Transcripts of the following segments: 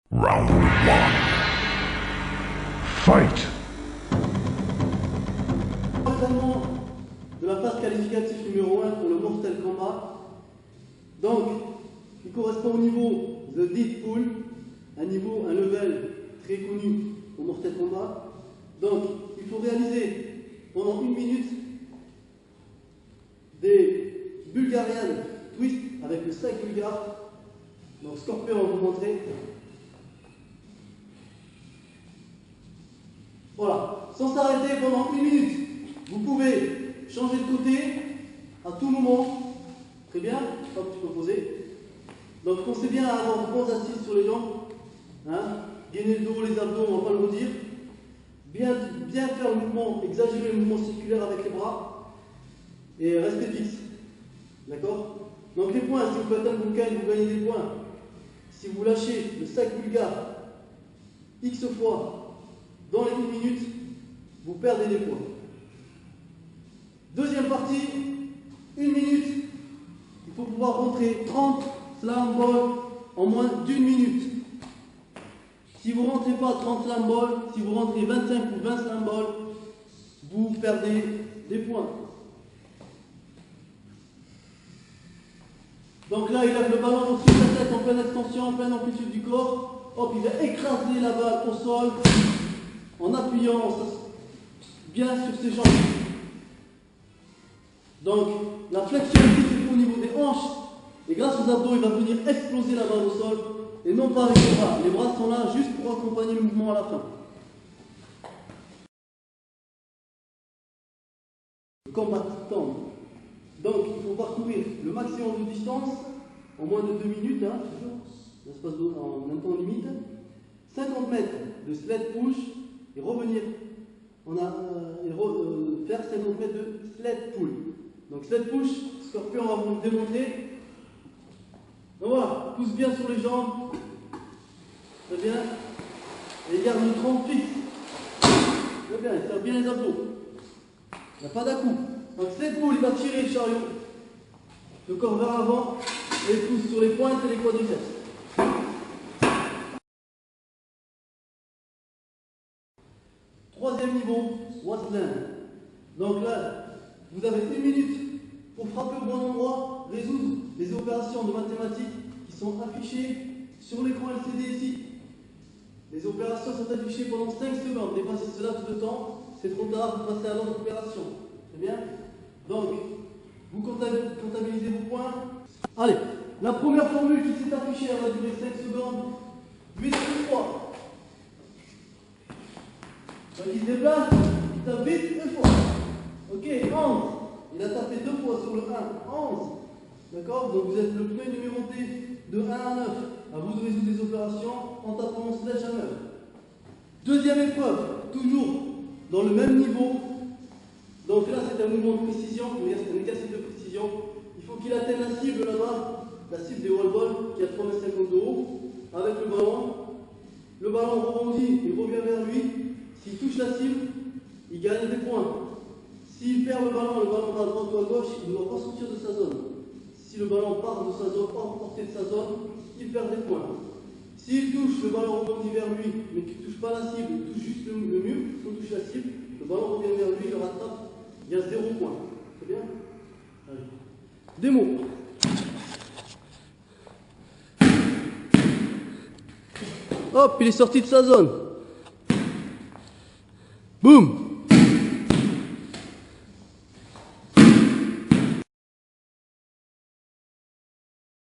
Round 1. Fight! Entraînement de la phase qualificative numéro 1 pour le Mortal Kombat. Donc, il correspond au niveau The Deadpool, un level très connu au Mortal Kombat. Donc, il faut réaliser pendant 1 minute des Bulgarian Twist avec le 5 bulgare. Donc, Scorpion, on va vous montrer. Voilà, sans s'arrêter pendant 1 minute. Vous pouvez changer de côté à tout moment. Très bien, hop, tu peux poser. Donc pensez bien à avoir de bonnes assises sur les jambes. Hein, gainer le dos, les abdos, on ne va pas le redire. Bien faire le mouvement, exagérer le mouvement circulaire avec les bras. Et rester fixe. D'accord? Donc les points, si vous faites un bouquin, vous gagnez des points. Si vous lâchez le sac bulgare X fois dans les 1 minute, vous perdez des points. Deuxième partie, 1 minute. Il faut pouvoir rentrer 30 slam balls en moins d'1 minute. Si vous ne rentrez pas 30 slam balls, si vous rentrez 25 ou 20 slam balls, vous perdez des points. Donc là, il lève le ballon au-dessus de la tête en pleine extension, en pleine amplitude du corps. Hop, il va écraser la balle au sol en appuyant bien sur ses jambes. Donc, la flexion ici, au niveau des hanches, et grâce aux abdos, il va venir exploser la balle au sol, et non pas avec les bras. Les bras sont là juste pour accompagner le mouvement à la fin. Le combat tendre. Donc, il faut parcourir le maximum de distance, en moins de 2 minutes, hein, toujours, l'espace en un temps limite. 50 mètres de sled push, et revenir, faire 50 mètres de sled pull. Donc sled push, Scorpion va vous le démontrer. Donc voilà, pousse bien sur les jambes. Très bien. Et garde le tronc fixe. Très bien, il serre bien les abdos. Il n'y a pas d'à-coup. Donc sled pull, il va tirer le chariot. Le corps vers l'avant. Et il pousse sur les pointes et les quadriceps. Troisième niveau, Wasteland. Donc là, vous avez 1 minute pour frapper au bon endroit, résoudre les opérations de mathématiques qui sont affichées sur l'écran LCD ici. Les opérations sont affichées pendant 5 secondes. Dépassez ce laps de temps, c'est trop tard, vous passez à l'autre opération. Très bien? Donc, vous comptabilisez vos points. Allez, la première formule qui s'est affichée, elle va durer 5 secondes. 8 plus 3. Donc il se déplace, il tape vite 1 fois. Ok, 11. Il a tapé 2 fois sur le 1. 11. D'accord? Donc vous êtes le pneu numéroté de 1 à 9. À vous de résoudre des opérations en tapant en slash à 9. Deuxième épreuve, toujours dans le même niveau. Donc là c'est un mouvement de précision, c'est un exercice de précision. Il faut qu'il atteigne la cible là-bas, la cible des wall balls qui est à 3,50 m de haut, avec le ballon. Le ballon rebondit, il revient vers lui. S'il touche la cible, il gagne des points. S'il perd le ballon va à droite ou à gauche, il ne doit pas sortir de sa zone. Si le ballon part de sa zone, hors portée de sa zone, il perd des points. S'il touche, le ballon rebondit vers lui, mais qu'il ne touche pas la cible, il touche juste le mur, il faut toucher la cible, le ballon revient vers lui, il le rattrape, il y a 0 points. Très bien? Allez. Démo. Hop, il est sorti de sa zone. Boum!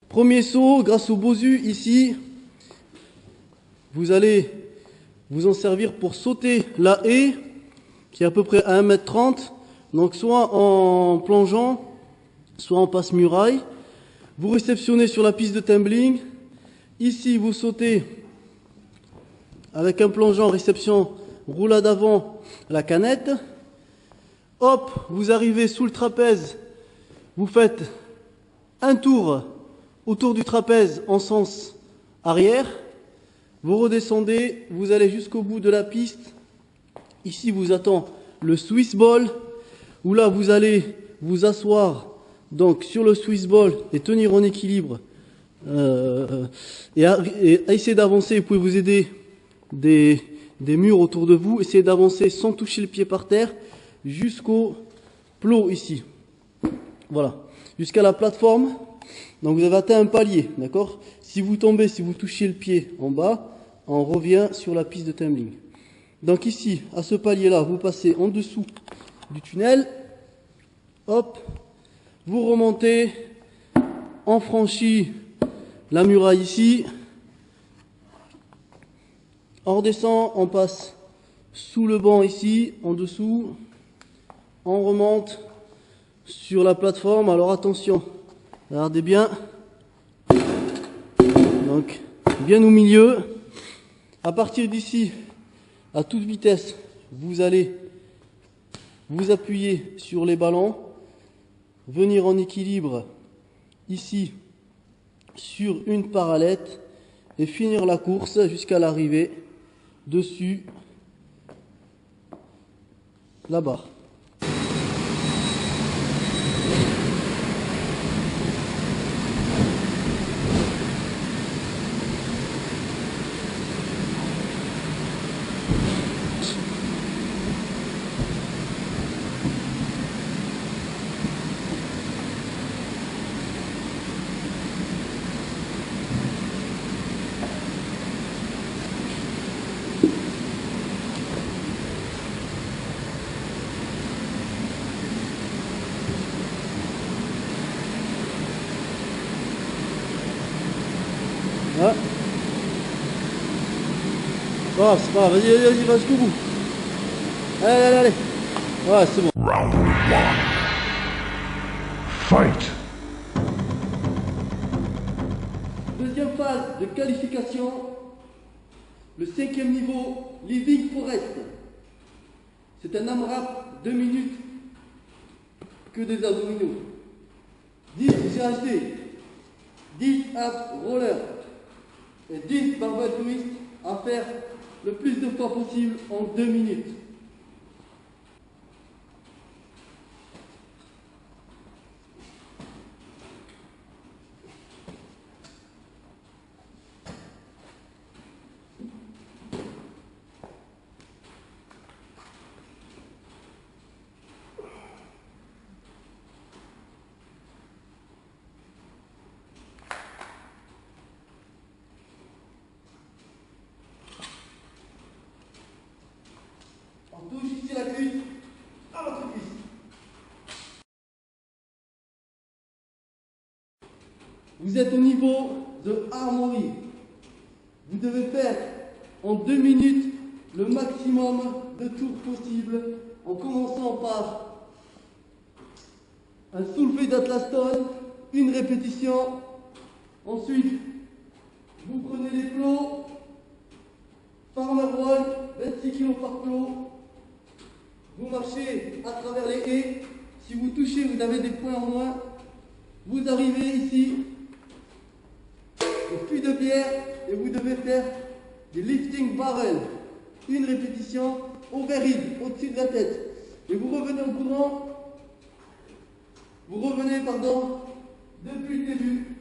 Premier saut, grâce au Bosu ici, vous allez vous en servir pour sauter la haie, qui est à peu près à 1,30 m. Donc soit en plongeant, soit en passe-muraille. Vous réceptionnez sur la piste de tumbling. Ici, vous sautez avec un plongeon, réception, roulade avant, la canette. Hop, vous arrivez sous le trapèze. Vous faites un tour autour du trapèze en sens arrière. Vous redescendez, vous allez jusqu'au bout de la piste. Ici vous attend le Swiss ball, où là vous allez vous asseoir donc sur le Swiss ball et tenir en équilibre et à essayer d'avancer. Vous pouvez vous aider des murs autour de vous. Essayez d'avancer sans toucher le pied par terre jusqu'au plot ici. Voilà, jusqu'à la plateforme. Donc vous avez atteint un palier, d'accord? Si vous tombez, si vous touchez le pied en bas, on revient sur la piste de tumbling. Donc ici, à ce palier-là, vous passez en dessous du tunnel. Hop, vous remontez, on franchit la muraille ici. On redescend, on passe sous le banc ici, en dessous. On remonte sur la plateforme. Alors attention, regardez bien. Donc, bien au milieu. À partir d'ici, à toute vitesse, vous allez vous appuyer sur les ballons, venir en équilibre ici sur une parallèle et finir la course jusqu'à l'arrivée dessus la barre. Ah. Oh, c'est pas grave, vas-y, va jusqu'au bout. Allez. Ouais, c'est bon. Round 1. Fight. Deuxième phase de qualification, le 5e niveau, Living Forest. C'est un AMRAP 2 minutes que des abdominaux. 10 GHD, 10 abs roller et 10 barbell twist à faire le plus de fois possible en 2 minutes. On touche ici la cuisse à votre cuisse. Vous êtes au niveau de Armory. Vous devez faire en 2 minutes le maximum de tours possible en commençant par un soulevé d'Atlas Stone, une répétition. Ensuite, vous prenez les plots, farmer walk, 26 kg par plot. Vous marchez à travers les haies. Si vous touchez, vous avez des points en moins. Vous arrivez ici, au puits de bière, et vous devez faire des lifting barrel. Une répétition overhead, au-dessus de la tête. Et vous revenez au courant. Vous revenez, depuis le début,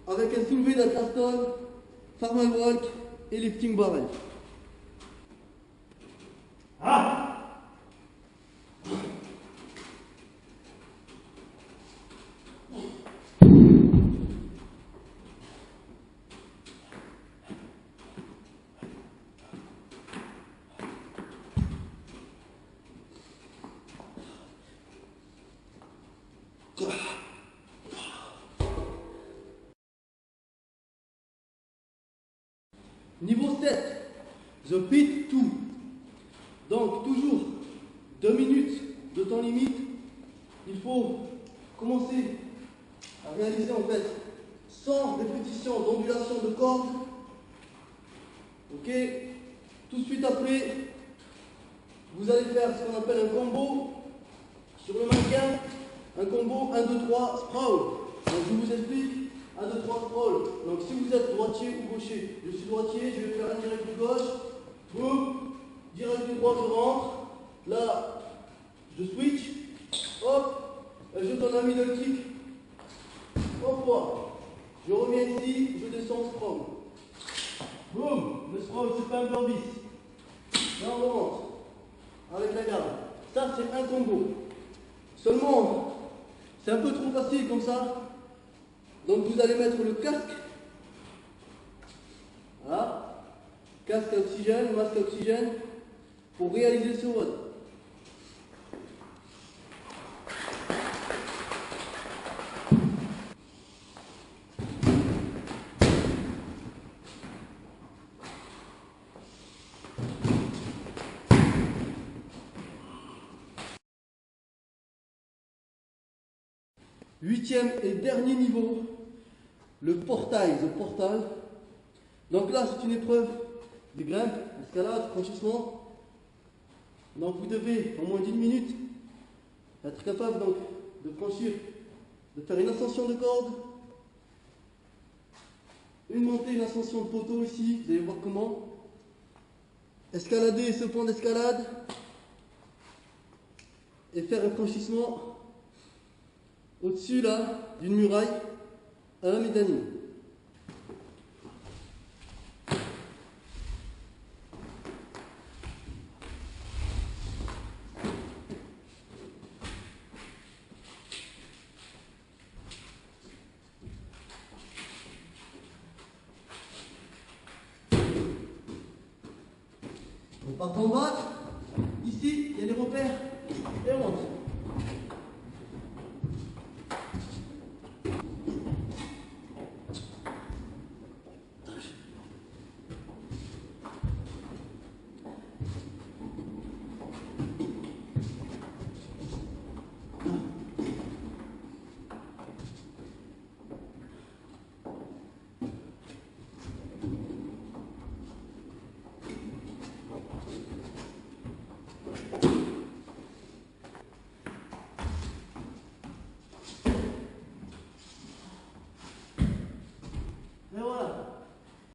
avec un soulevé d'Atlas Stone, farmer walk et lifting barrel. Niveau 7, The Pit 2. Donc toujours 2 minutes de temps limite. Il faut commencer à réaliser en fait 100 répétitions d'ondulation de corde. Ok. Tout de suite après, vous allez faire ce qu'on appelle un combo sur le mannequin. Un combo 1, 2, 3 sprawl. Donc je vous explique. 1, 2, 3 sprawl. Donc si vous êtes droitier ou gaucher, je suis droitier, je vais faire un direct du gauche. Boum. Direct du droit, je rentre. Là, je switch. Hop. Et je donne un middle kick. Hop. Je reviens ici, je descends au sprawl. Boum, le sprawl c'est pas un burpees. Là on remonte avec la garde. Ça c'est un combo. Seulement, c'est un peu trop facile comme ça. Donc vous allez mettre le casque. Voilà. Casque à oxygène, masque à oxygène pour réaliser ce WOD. Huitième et dernier niveau, le portail, le portal. Donc là, c'est une épreuve de grimpe, escalade, franchissement. Donc vous devez, en moins d'une minute, être capable donc de franchir, de faire une ascension de corde, une montée, une ascension de poteau ici, vous allez voir comment. Escalader ce point d'escalade et faire un franchissement au-dessus là d'une muraille à la médanie. On part en bas, ici il y a des repères et on monte.